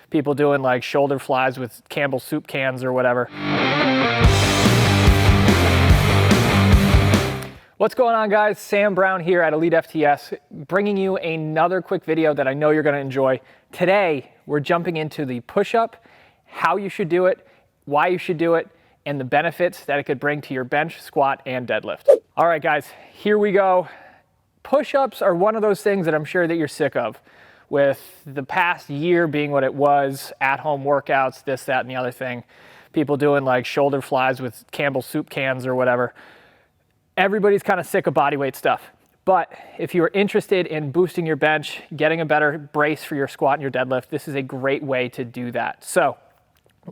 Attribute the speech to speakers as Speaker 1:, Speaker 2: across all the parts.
Speaker 1: people doing like shoulder flies with Campbell soup cans or whatever. What's going on, guys? Sam Brown here at elitefts, bringing you another quick video that I know you're going to enjoy. Today, we're jumping into the push-up, how you should do it, why you should do it, and the benefits that it could bring to your bench, squat, and deadlift. All right, guys, here we go. Push-ups are one of those things that I'm sure that you're sick of, with the past year being what it was, at-home workouts, this, that, and the other thing. People doing like shoulder flies with Campbell soup cans or whatever. Everybody's kind of sick of bodyweight stuff. But if you're interested in boosting your bench, getting a better brace for your squat and your deadlift, this is a great way to do that. So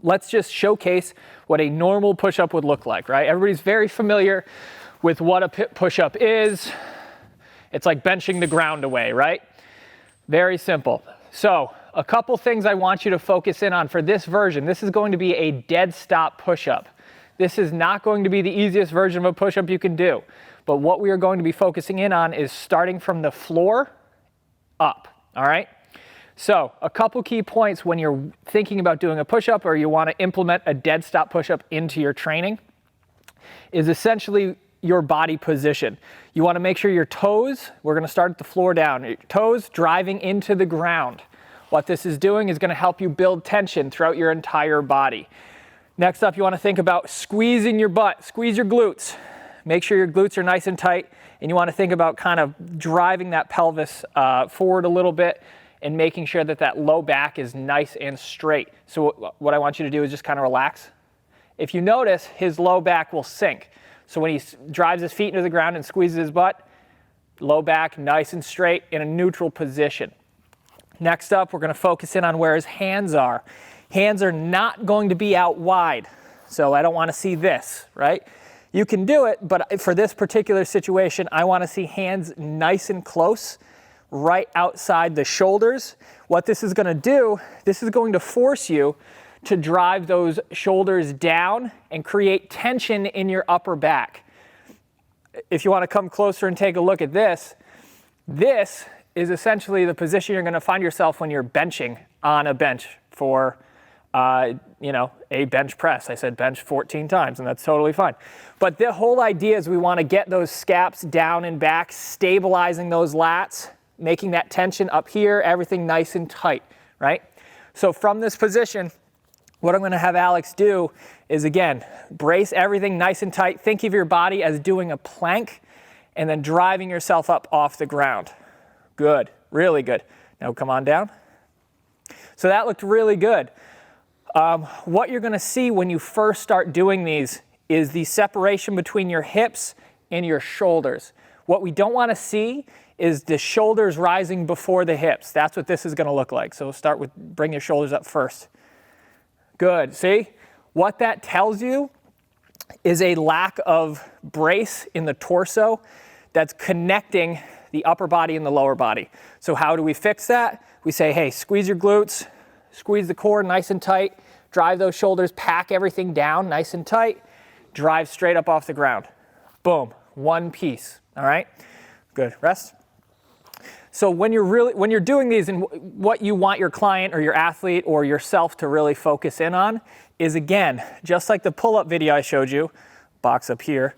Speaker 1: let's just showcase what a normal push-up would look like, right? Everybody's very familiar with what a push-up is. It's like benching the ground away, right? Very simple. So a couple things I want you to focus in on for this version. This is going to be a dead stop push-up. This is not going to be the easiest version of a push-up you can do. But what we are going to be focusing in on is starting from the floor up, all right? So a couple key points when you're thinking about doing a push-up or you want to implement a dead stop push-up into your training is essentially your body position. You want to make sure your toes, we're going to start at the floor down, your toes driving into the ground. What this is doing is going to help you build tension throughout your entire body. Next up, you want to think about squeezing your butt, squeeze your glutes. Make sure your glutes are nice and tight, and you want to think about kind of driving that pelvis forward a little bit and making sure that that low back is nice and straight. So what I want you to do is just kind of relax. If you notice, his low back will sink. So when he drives his feet into the ground and squeezes his butt, low back nice and straight in a neutral position. Next up, we're going to focus in on where his hands are. Hands are not going to be out wide, so I don't want to see this, right? You can do it, but for this particular situation, I want to see hands nice and close, right outside the shoulders. What this is going to do, this is going to force you to drive those shoulders down and create tension in your upper back. If you want to come closer and take a look at this, this is essentially the position you're going to find yourself when you're benching on a bench for a bench press. I said bench 14 times, and that's totally fine. But the whole idea is we want to get those scaps down and back, stabilizing those lats, making that tension up here, everything nice and tight, right? So from this position, what I'm going to have Alex do is, again, brace everything nice and tight. Think of your body as doing a plank and then driving yourself up off the ground. Good, really good. Now come on down. So that looked really good. What you're going to see when you first start doing these is the separation between your hips and your shoulders. What we don't want to see is the shoulders rising before the hips. That's what this is going to look like. So we'll start with bring your shoulders up first. Good. See? What that tells you is a lack of brace in the torso that's connecting the upper body and the lower body. So how do we fix that? We say, hey, squeeze your glutes, squeeze the core nice and tight, drive those shoulders, pack everything down nice and tight, drive straight up off the ground. Boom, one piece, all right? Good, rest. So when you're doing these, and what you want your client or your athlete or yourself to really focus in on is, again, just like the pull-up video I showed you, box up here,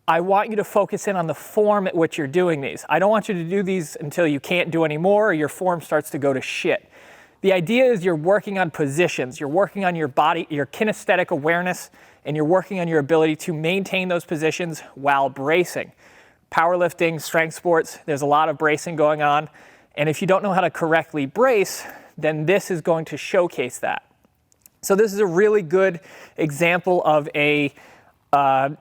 Speaker 1: I want you to focus in on the form at which you're doing these. I don't want you to do these until you can't do any more or your form starts to go to shit. The idea is you're working on positions, you're working on your body, your kinesthetic awareness, and you're working on your ability to maintain those positions while bracing. Powerlifting, strength sports, there's a lot of bracing going on. And if you don't know how to correctly brace, then this is going to showcase that. So this is a really good example of an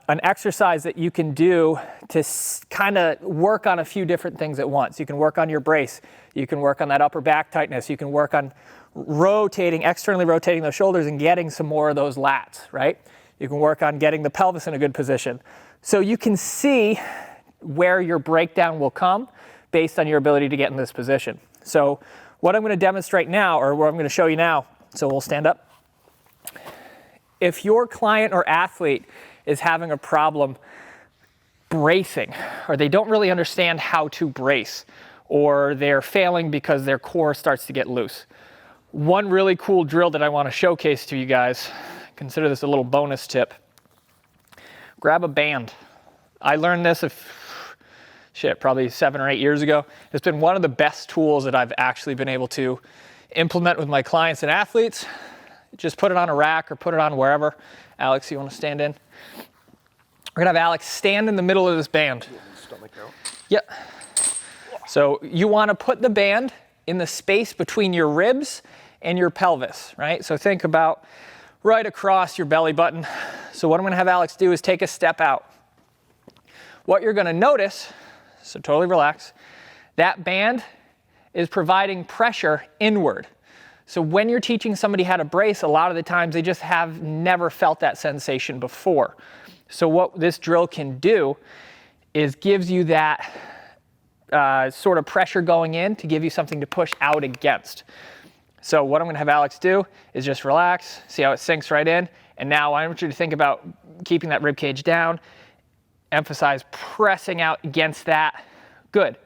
Speaker 1: exercise that you can do to kind of work on a few different things at once. You can work on your brace. You can work on that upper back tightness. You can work on externally rotating those shoulders and getting some more of those lats, right? You can work on getting the pelvis in a good position. So you can see where your breakdown will come based on your ability to get in this position. So what I'm going to demonstrate now, or what I'm going to show you now, so we'll stand up. If your client or athlete is having a problem bracing, or they don't really understand how to brace, or they're failing because their core starts to get loose, One really cool drill that I want to showcase to you guys, consider this a little bonus tip. Grab a band. I learned this probably 7 or 8 years ago. It's been one of the best tools that I've actually been able to implement with my clients and athletes. Just put it on a rack or put it on wherever. Alex, you want to stand in? We're gonna have Alex stand in the middle of this band. Yep. So you want to put the band in the space between your ribs and your pelvis, right? So think about right across your belly button. So what I'm gonna have Alex do is take a step out. What you're gonna notice, so totally relax, that band is providing pressure inward. So when you're teaching somebody how to brace, a lot of the times they just have never felt that sensation before. So what this drill can do is gives you that sort of pressure going in to give you something to push out against. So what I'm gonna have Alex do is just relax, see how it sinks right in. And now I want you to think about keeping that rib cage down, emphasize pressing out against that. Good.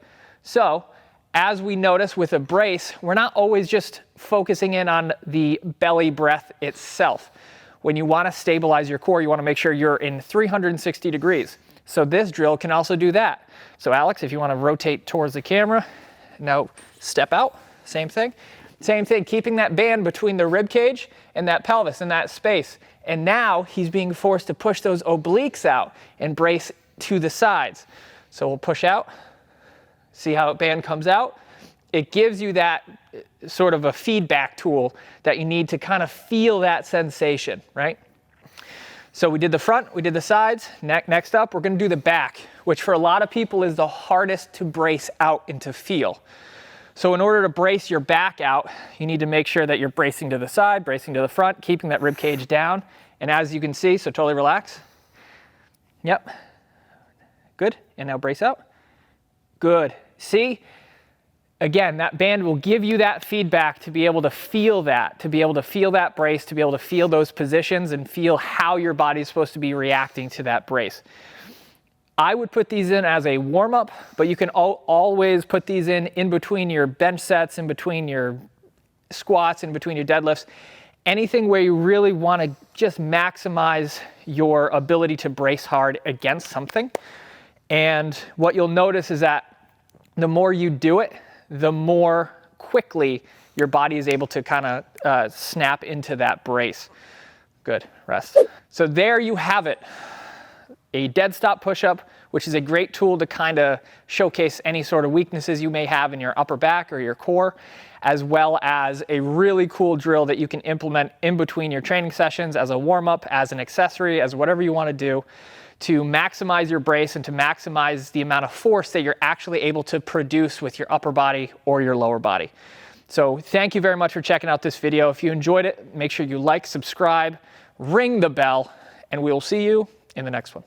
Speaker 1: So as we notice with a brace, we're not always just focusing in on the belly breath itself. When you wanna stabilize your core, you wanna make sure you're in 360 degrees. So this drill can also do that. So Alex, if you wanna rotate towards the camera, now step out, same thing. Same thing, keeping that band between the rib cage and that pelvis in that space. And now he's being forced to push those obliques out and brace to the sides. So we'll push out, see how the band comes out. It gives you that sort of a feedback tool that you need to kind of feel that sensation, right? So we did the front, we did the sides. Next up, we're gonna do the back, which for a lot of people is the hardest to brace out and to feel. So in order to brace your back out, you need to make sure that you're bracing to the side, bracing to the front, keeping that rib cage down. And as you can see, so totally relax. Yep. Good. And now brace out. Good. See? Again, that band will give you that feedback to be able to feel that, brace, to be able to feel those positions and feel how your body is supposed to be reacting to that brace. I would put these in as a warm-up, but you can always put these in between your bench sets, in between your squats, in between your deadlifts. Anything where you really want to just maximize your ability to brace hard against something. And what you'll notice is that the more you do it, the more quickly your body is able to kind of snap into that brace. Good, rest. So there you have it. A dead stop push-up, which is a great tool to kind of showcase any sort of weaknesses you may have in your upper back or your core, as well as a really cool drill that you can implement in between your training sessions as a warm-up, as an accessory, as whatever you want to do to maximize your brace and to maximize the amount of force that you're actually able to produce with your upper body or your lower body. So thank you very much for checking out this video. If you enjoyed it, make sure you like, subscribe, ring the bell, and we'll see you in the next one.